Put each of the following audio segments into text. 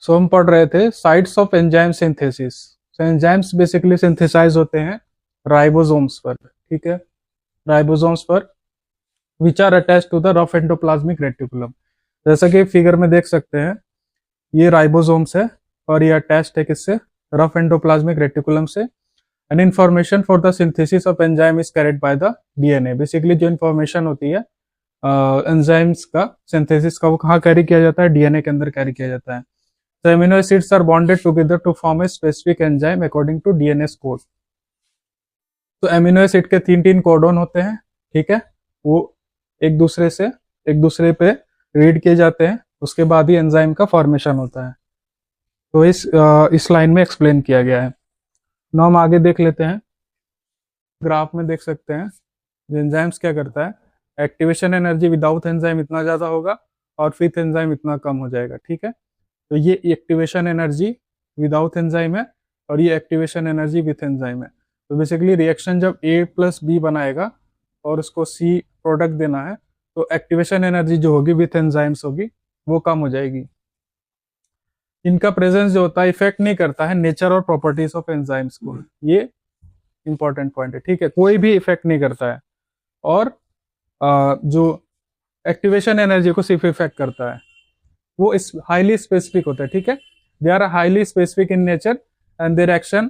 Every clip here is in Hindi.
सो हम पढ़ रहे थे sites of enzyme synthesis. So enzymes basically synthesise होते हैं राइबोसोम्स पर, ठीक है, राइबोसोम्स पर which are attach to the rough endoplasmic reticulum. जैसा कि फिगर में देख सकते हैं, ये राइबोसोम्स है और ये अटैच्ड है किससे, रफ एंडोप्लाज्मिक रेटिकुलम से। And information for the synthesis of enzyme is carried by the DNA. Basically जो इन्फॉर्मेशन होती है एंजाइम्स का सिंथेसिस का, वो कहाँ कैरी किया जाता है, डीएनए के अंदर कैरी किया जाता है। The amino acids are bonded together to form a specific enzyme according to DNA's code. तो एमिनो एसिड के तीन तीन कोडोन होते हैं, ठीक है, वो एक दूसरे पे रीड किए जाते हैं, उसके बाद ही एंजाइम का फॉर्मेशन होता है। तो इस लाइन में एक्सप्लेन किया गया है। now हम आगे देख लेते हैं। ग्राफ में देख सकते हैं एंजाइम्स क्या करता है, एक्टिवेशन एनर्जी विदाउट एंजाइम इतना ज्यादा होगा और विथ एंजाइम इतना कम हो जाएगा, ठीक है। तो ये एक्टिवेशन एनर्जी विदाउट एंजाइम है और ये एक्टिवेशन एनर्जी विथ एंजाइम है। तो बेसिकली रिएक्शन जब A प्लस बी बनाएगा और उसको C प्रोडक्ट देना है, तो एक्टिवेशन एनर्जी जो होगी विथ एंजाइम्स होगी, वो कम हो जाएगी। इनका प्रेजेंस जो होता है इफेक्ट नहीं करता है नेचर और प्रॉपर्टीज ऑफ एंजाइम्स को, ये इंपॉर्टेंट पॉइंट है, ठीक है, कोई भी इफेक्ट नहीं करता है। और जो एक्टिवेशन एनर्जी को सिर्फ इफेक्ट करता है, वो इस हाईली स्पेसिफिक होता है, ठीक है। They are highly specific in nature and their action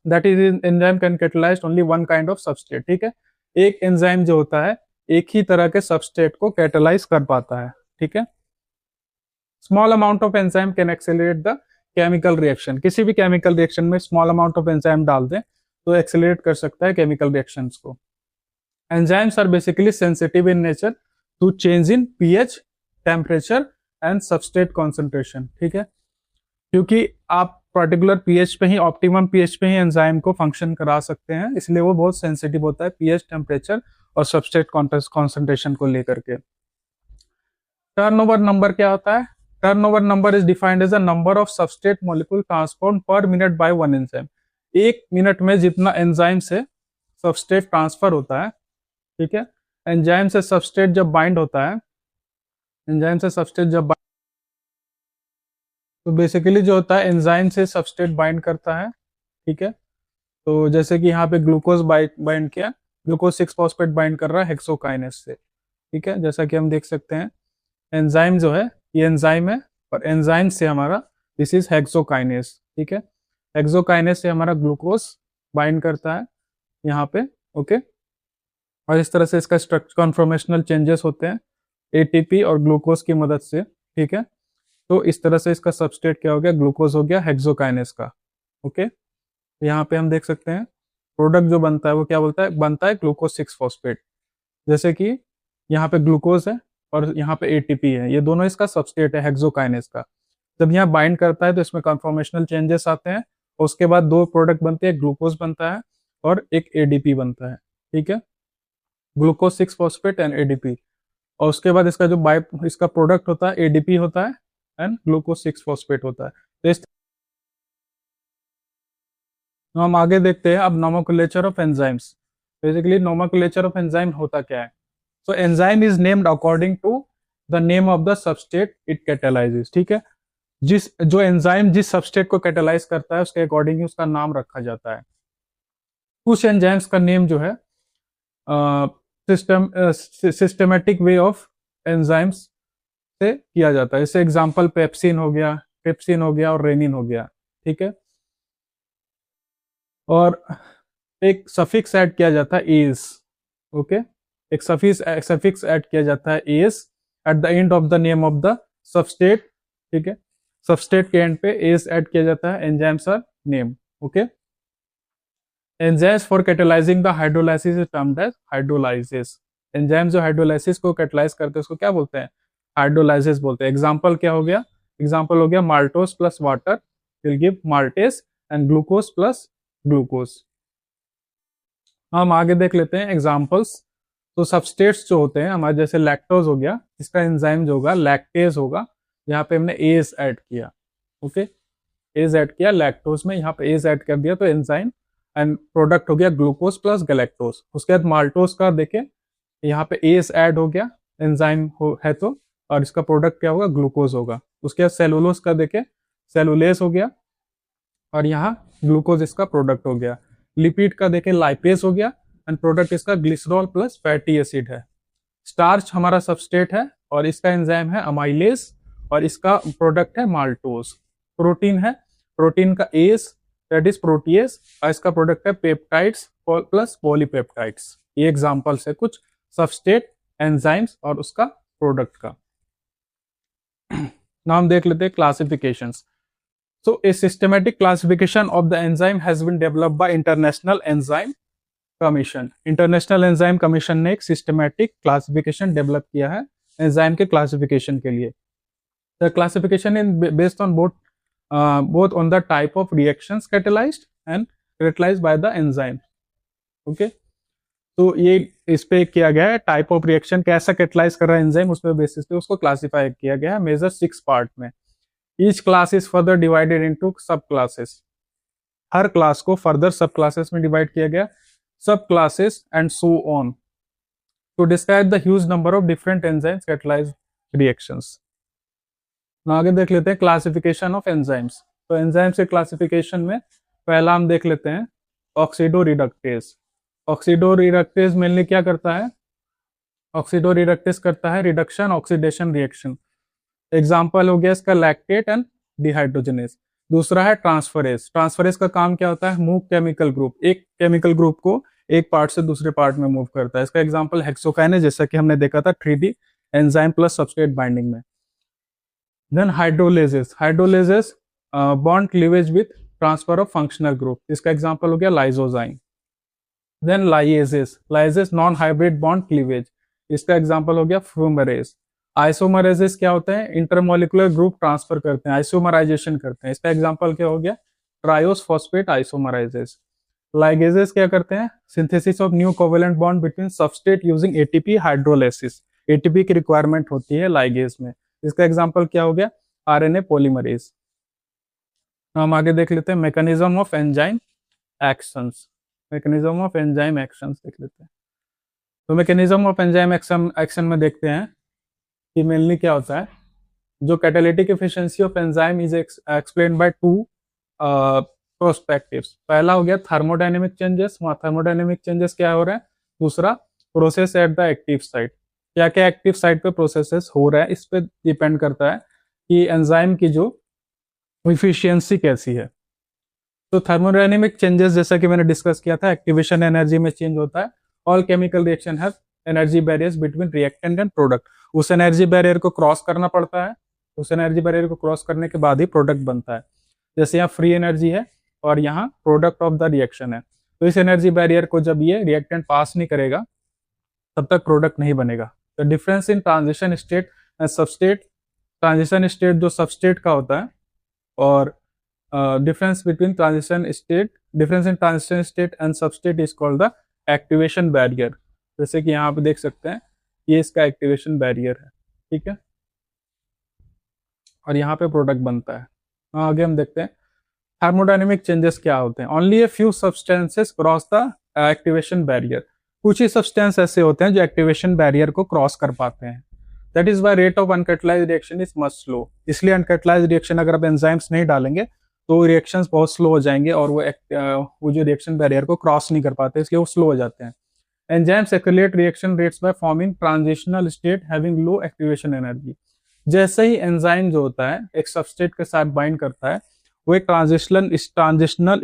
that is enzyme can catalyse only one kind of substrate, ठीक है। एक एंजाइम जो होता है एक ही तरह के सबस्ट्रेट को कैटलाइज कर पाता है, ठीक है। Small amount of enzyme can accelerate the chemical reaction. किसी भी केमिकल रिएक्शन में स्मॉल अमाउंट ऑफ एंजाइम डाल दें तो एक्सेलरेट कर सकता है केमिकल रिएक्शंस को। Enzymes are basically sensitive in nature to change in pH, temperature and substrate concentration, ठीक है, क्योंकि आप पर्टिकुलर पीएच पे ही, ऑप्टिमम पीएच पे ही एंजाइम को फंक्शन करा सकते हैं, इसलिए वो बहुत सेंसिटिव होता है पीएच, टेम्परेचर और सबस्ट्रेट कॉन्सेंट्रेशन को लेकर के। टर्नओवर नंबर क्या होता है, turnover number is defined as a number of substrate molecule transform per minute by one enzyme. एक मिनट में जितना एंजाइम से सबस्ट्रेट ट्रांसफर होता है, ठीक है, एंजाइम से सबस्ट्रेट जब बाइंड होता है, एंजाइम से सबस्ट्रेट जब, तो बेसिकली जो होता है एंजाइम से सबस्ट्रेट बाइंड करता है, ठीक है। तो जैसे कि यहाँ पे ग्लूकोज बाइंड किया, ग्लूकोज 6 फॉस्फेट बाइंड कर रहा है हेक्सोकाइनेस से, ठीक है, जैसा कि हम देख सकते हैं एंजाइम जो है ये एंजाइम है और एंजाइम से हमारा दिस इज हेक्सोकाइनेस, ठीक है, हेक्सोकाइनेस से हमारा ग्लूकोज बाइंड करता है यहाँ पे, ओके। और इस तरह से इसका स्ट्रक्चर कॉन्फॉर्मेशनल चेंजेस होते हैं एटीपी और ग्लूकोज की मदद से, ठीक है। तो इस तरह से इसका सबस्ट्रेट क्या हो गया, ग्लूकोज हो गया हेक्सोकाइनेस का, ओके। यहाँ पे हम देख सकते हैं प्रोडक्ट जो बनता है वो क्या बोलता है, बनता है ग्लूकोज 6 फॉस्फेट। जैसे कि यहाँ पे ग्लूकोज है और यहाँ पे एटीपी है, ये दोनों इसका सबस्ट्रेट है हेक्सोकाइनेस का। जब यहाँ बाइंड करता है तो इसमें कन्फॉर्मेशनल चेंजेस आते हैं और उसके बाद दो प्रोडक्ट बनते हैं, ग्लूकोज बनता है और एक एडीपी बनता है, ठीक है, ग्लूकोज 6 फॉस्फेट एंड एडीपी। और उसके बाद इसका जो इसका प्रोडक्ट होता है एडीपी होता है एंड ग्लूकोज 6 फॉस्फेट होता है। तो इस हम आगे देखते हैं अब nomenclature of enzymes. Basically nomenclature of enzyme होता क्या है। So enzyme is named according to the name of the substrate it catalyses, ठीक है, जो एंजाइम जिस सबस्ट्रेट को कैटालाइज करता है उसके अकॉर्डिंग ही उसका नाम रखा जाता है। कुछ एंजाइम्स का नेम जो है सिस्टमेटिक वे ऑफ एंजाइम्स से किया जाता है, जैसे एग्जांपल पेप्सिन हो गया, ट्रिप्सिन हो गया और रेनिन हो गया, ठीक है। और एक सफिक्स ऐड किया जाता है एस, ओके, एक सफिक्स ऐड किया जाता है S at the end of the name of the substrate, ठीक है, सबस्ट्रेट के एंड पे एस ऐड किया जाता है, enzymes are name, okay. Enzymes for catalysing the hydrolysis is termed as hydrolysis. Enzyme जो हाइड्रोलाइसिस को कैटालाइज करते हैं उसको क्या बोलते हैं, हाइड्रोलाइसिस बोलते हैं। एग्जांपल क्या हो गया, एग्जांपल हो गया maltose plus water will give maltase and glucose plus glucose. हम आगे देख लेते हैं एग्जांपल्स। तो सबस्ट्रेट्स जो होते हैं हमारे, जैसे लैक्टोज हो गया, इसका एंजाइम जो होगा लैक्टेज होगा, यहाँ पे हमने एज ऐड किया, ओके, एज ऐड किया लैक्टोज में, यहाँ पे एज ऐड कर दिया तो एंजाइम एंड प्रोडक्ट हो गया ग्लूकोज प्लस गैलेक्टोज। उसके बाद माल्टोज का देखें, यहाँ पे एज ऐड हो गया एंजाइम है तो, और इसका प्रोडक्ट क्या होगा, ग्लूकोज होगा। उसके बाद सेलुलोज का देखें, सेलुलेस हो गया, और यहाँ ग्लूकोज इसका प्रोडक्ट हो गया। लिपिड का देखें, लाइपेज हो गया, एंड प्रोडक्ट इसका ग्लिसरॉल प्लस फैटी एसिड है। स्टार्च हमारा सबस्ट्रेट है और इसका एंजाइम है अमाइलेज, और इसका प्रोडक्ट है माल्टोज। प्रोटीन है, प्रोटीन का एस दैट इज प्रोटीएस, और इसका प्रोडक्ट है पेप्टाइड्स प्लस पॉलीपेप्टाइड्स। ये एग्जांपल्स है कुछ सबस्ट्रेट, एंजाइम्स और उसका प्रोडक्ट का। नाम देख लेते हैं classifications. So a systematic classification of the enzyme has been developed by International Enzyme Commission. International Enzyme Commission ने एक systematic classification develop किया है enzyme के classification के लिए। The classification is based on both on the type of reactions catalyzed and catalyzed by the enzyme. Okay? तो ये इस पे किया गया है, टाइप ऑफ रिएक्शन कैसा कैटलाइज कर रहा है एंजाइम, उस पे बेसिस पे उसको क्लासिफाई किया गया है मेजर 6 पार्ट में। Each class is further divided into sub classes. हर क्लास को फर्दर सब क्लासेस में डिवाइड किया गया, sub classes and so on, to describe the huge number of different enzymes catalyse reactions. आगे देख लेते हैं क्लासिफिकेशन ऑफ एंजाइम्स। तो एंजाइम्स के क्लासिफिकेशन में पहला हम देख लेते हैं oxido reductase. Oxido reductase mainly क्या करता है, ऑक्सीडो रिडक्टेज करता है रिडक्शन ऑक्सीडेशन रिएक्शन। एग्जाम्पल हो गया इसका लैक्टेट एंड डिहाइड्रोजनेज। दूसरा है ट्रांसफरेज। ट्रांसफरेज का काम क्या होता है, मूव केमिकल ग्रुप, एक केमिकल ग्रुप को एक पार्ट से दूसरे पार्ट में मूव करता है। इसका एग्जांपल हेक्सोकाइनेज, जैसा कि हमने देखा था 3D enzyme plus substrate binding में। Then hydrolases. Hydrolases bond cleavage with transfer of functional group. इसका एग्जांपल हो गया lysozyme. Then lyases. Lyases non hybrid bond cleavage. इसका एग्जांपल हो गया फ्यूमरेज। आइसोमरेजेस क्या होते हैं, इंटरमोलिकुलर ग्रुप ट्रांसफर करते हैं, आइसोमराइजेशन करते हैं। इसका एग्जांपल क्या हो गया, ट्रायोस फॉस्फेट आइसोमराइजेस। लाइगेजेस क्या करते हैं, synthesis of new covalent bond between substrate using ATP hydrolysis. ATP की रिक्वायरमेंट होती है लाइगेज में। इसका एग्जांपल क्या हो गया, आरएनए पॉलीमरेज। हम आगे देख लेते हैं mechanism of enzyme actions. Mechanism of enzyme actions देख लेते हैं। तो मैकेनिज्म ऑफ एंजाइम एक्शन में देखते हैं कि मेनली क्या होता है, जो catalytic efficiency of enzyme is explained bye 2 perspectives. पहला हो गया थर्मोडायनेमिक चेंजेस, वहाँ थर्मोडायनेमिक चेंजेस क्या हो रहा है। दूसरा process at the active site, क्या क्या एक्टिव साइट पे प्रोसेसेस हो रहा है, इस पे डिपेंड करता है कि एंजाइम की जो इफिशियंसी कैसी है। तो थर्मोडायनेमिक चेंजेस जैसा कि मैंने डिस्कस किया था, एक्टिवेशन एनर्जी में चेंज होता है। All chemical reaction have energy barriers between reactant and product. उस एनर्जी बैरियर को क्रॉस करना पड़ता है, उस एनर्जी बैरियर को क्रॉस करने के बाद ही प्रोडक्ट बनता है। जैसे यहाँ फ्री एनर्जी है और यहाँ प्रोडक्ट ऑफ द रिएक्शन है, तो इस एनर्जी बैरियर को जब ये रिएक्टेंट पास नहीं करेगा तब तक प्रोडक्ट नहीं बनेगा। तो difference in transition state and substrate, transition state जो सबस्टेट का होता है, और difference between transition state, difference in transition state and substrate is called the activation barrier. जैसे कि यहाँ पे देख सकते हैं ये इसका एक्टिवेशन बैरियर है, ठीक है, और यहाँ पे प्रोडक्ट बनता है। आगे हम देखते हैं थर्मोडायनेमिक चेंजेस क्या होते हैं। Only a few substances cross the activation barrier. कुछ ही सब्सटेंस ऐसे होते हैं जो एक्टिवेशन बैरियर को क्रॉस कर पाते हैं। That is why rate of uncatalysed reaction is much slow. इसलिए अनकैटलाइज्ड रिएक्शन अगर आप एंजाइम्स नहीं डालेंगे तो रिएक्शंस बहुत स्लो हो जाएंगे और वो जो रिएक्शन बैरियर को क्रॉस नहीं कर पाते, इसलिए वो स्लो हो जाते हैं। Enzymes accelerate reaction rates by forming transitional state having low activation energy. जैसे ही एंजाइम जो होता है एक सबस्टेट के साथ बाइंड करता है, वो एक ट्रांजिशनल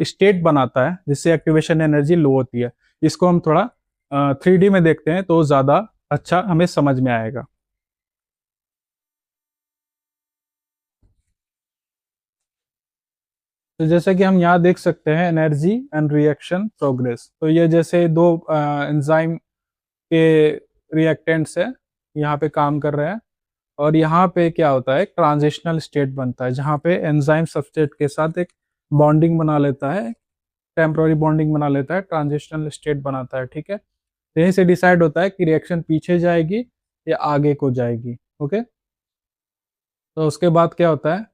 स्टेट बनाता है जिससे एक्टिवेशन एनर्जी लो होती है। इसको हम थोड़ा 3D में देखते हैं तो ज्यादा अच्छा हमें समझ में आएगा। तो जैसे कि हम यहाँ देख सकते हैं एनर्जी एंड रिएक्शन प्रोग्रेस। तो ये जैसे दो एंजाइम के रिएक्टेंट्स है, यहाँ पे काम कर रहे हैं, और यहाँ पे क्या होता है, ट्रांजिशनल स्टेट बनता है जहाँ पे एंजाइम सबस्ट्रेट के साथ एक बॉन्डिंग बना लेता है, टेम्पोररी बॉन्डिंग बना लेता है, ट्रांजिशनल स्टेट बनाता है, ठीक है। तो यहीं से डिसाइड होता है कि रिएक्शन पीछे जाएगी या आगे को जाएगी, ओके। तो उसके बाद क्या होता है,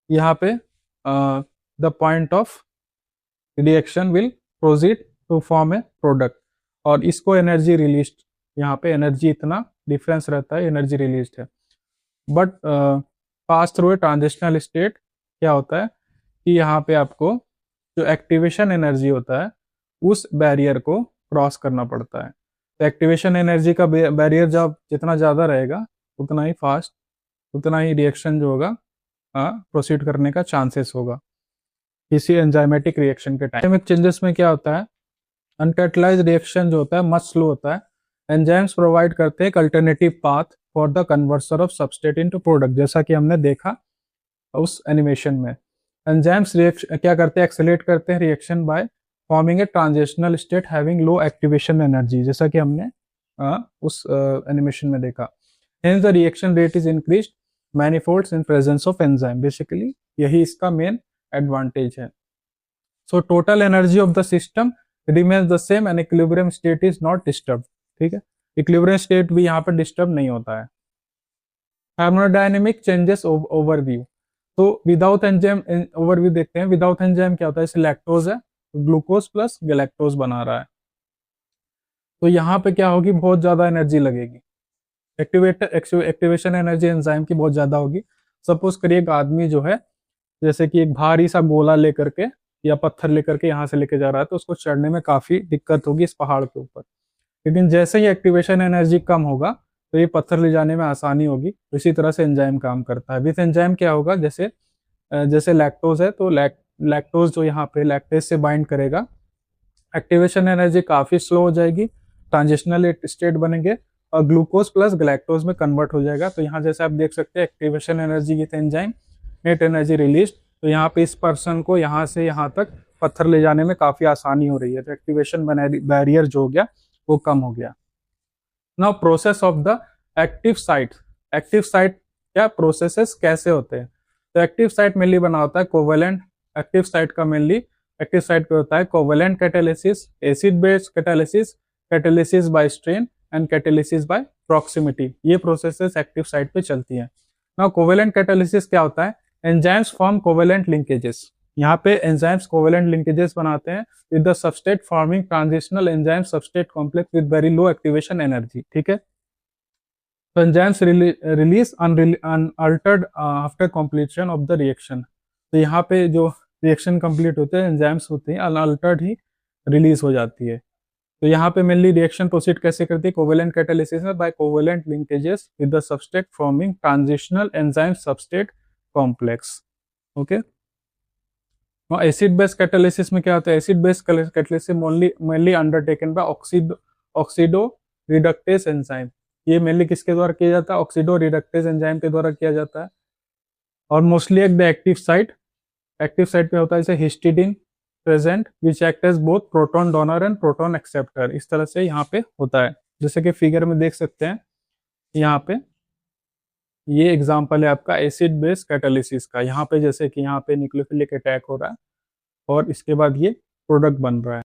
यहाँ पे the point of reaction will proceed to form a product, और इसको एनर्जी रिलीज, यहाँ पे एनर्जी इतना डिफरेंस रहता है, एनर्जी रिलीज्ड है। But pass through a transitional state क्या होता है कि यहाँ पे आपको जो एक्टिवेशन एनर्जी होता है उस बैरियर को क्रॉस करना पड़ता है। तो एक्टिवेशन एनर्जी का बैरियर जब जितना ज़्यादा रहेगा उतना ही फास्ट, उतना ही रिएक्शन जो होगा प्रोसीड करने का चांसेस होगा किसी एंजाइमेटिक रिएक्शन के टाइम। चेंजेस में क्या होता है, अनकैटलाइज्ड रिएक्शन जो होता है मच स्लो होता है। एंजाइम्स प्रोवाइड करते हैं एक alternative path for the conversion of substrate into product, जैसा कि हमने देखा उस एनिमेशन में। एंजाइम्स रिएक्शन क्या करते हैं, एक्सेलेरेट करते हैं reaction by forming a transitional state having low activation energy, जैसा कि हमने उस एनिमेशन में देखा। Hence the reaction rate is increased manifolds in presence of enzyme. Basically यही इसका मेन एडवांटेज है। So total energy of the system remains the same and equilibrium state is not disturb. ठीक है, इक्विलिब्रियम स्टेट भी यहाँ पर डिस्टर्ब नहीं होता है। Thermodynamic changes overview. तो विदाउट एंजाइम ओवरव्यू देखते हैं। विदाउट एंजाइम क्या होता है, जैसे लैक्टोज है, ग्लूकोज प्लस गैलेक्टोज बना रहा है, तो यहाँ पे क्या होगी, बहुत ज्यादा एनर्जी लगेगी। एक्टिवेशन एनर्जी एंजाइम की बहुत ज्यादा होगी। सपोज करिए एक आदमी जो है जैसे कि एक भारी सा गोला लेकर के या पत्थर लेकर के यहाँ से लेके जा रहा है, तो उसको चढ़ने में काफी दिक्कत होगी इस पहाड़ के ऊपर। लेकिन जैसे ही एक्टिवेशन एनर्जी कम होगा तो ये पत्थर ले जाने में आसानी होगी। तो इसी तरह से एंजाइम काम करता है। विथ एंजाइम क्या होगा, जैसे जैसे लैक्टोज है तो लैक्टोज जो यहाँ पे लैक्टेज से बाइंड करेगा, एक्टिवेशन एनर्जी काफी स्लो हो जाएगी, ट्रांजिशनल स्टेट बनेंगे और ग्लूकोज प्लस गैलेक्टोज में कन्वर्ट हो जाएगा। तो यहाँ जैसे आप देख सकते हैं activation energy with enzyme, net energy release. तो यहाँ पे इस पर्सन को यहाँ से यहाँ तक पत्थर ले जाने में काफी आसानी हो रही है। तो एक्टिवेशन बैरियर जो हो गया वो कम हो गया। Now process of the active site. Active site क्या प्रोसेसेस कैसे होते हैं, तो एक्टिव साइट मेनली बना होता है कोवेलेंट। एक्टिव साइट का मेनली एक्टिव साइट पे होता है covalent catalysis, acid base catalysis, catalysis by strain and catalysis by proximity. ये प्रोसेसेस एक्टिव साइट पे चलती है। नाउ कोवेलेंट कैटालिसिस क्या होता है, एंजाइम्स फॉर्म कोवेलेंट लिंकेजेस। यहाँ पे एंजाइम्स कोवेलेंट लिंकेजेस बनाते हैं with the substrate forming transitional enzyme substrate complex with very low activation energy. ठीक है, तो enzymes release unaltered after completion of the reaction. तो यहाँ पे जो रिएक्शन कंप्लीट होते हैं एंजाइम्स होते हैं अनअल्टर्ड ही रिलीज हो जाती है। तो यहाँ पे मेनली रिएक्शन प्रोसीड कैसे करती है, कोवेलेंट कैटालिसिस में by covalent linkages with the substrate forming transitional enzyme substrate complex. Okay, और एसिड बेस कैटालिसिस में क्या होता है, acid base catalysis mainly undertaken by oxido reductase enzyme. ये मेनली किसके द्वारा किया जाता है, ऑक्सीडो रिडक्टेज एंजाइम के द्वारा किया जाता है। और mostly at the active site पे होता है जैसे histidine present which act as both proton donor and proton acceptor. इस तरह से यहाँ पे होता है, जैसे कि फिगर में देख सकते हैं। यहाँ पे ये एग्जांपल है आपका एसिड बेस कैटालिसिस का। यहाँ पे जैसे कि यहाँ पे न्यूक्लियोफिलिक अटैक हो रहा है और इसके बाद ये प्रोडक्ट बन रहा है।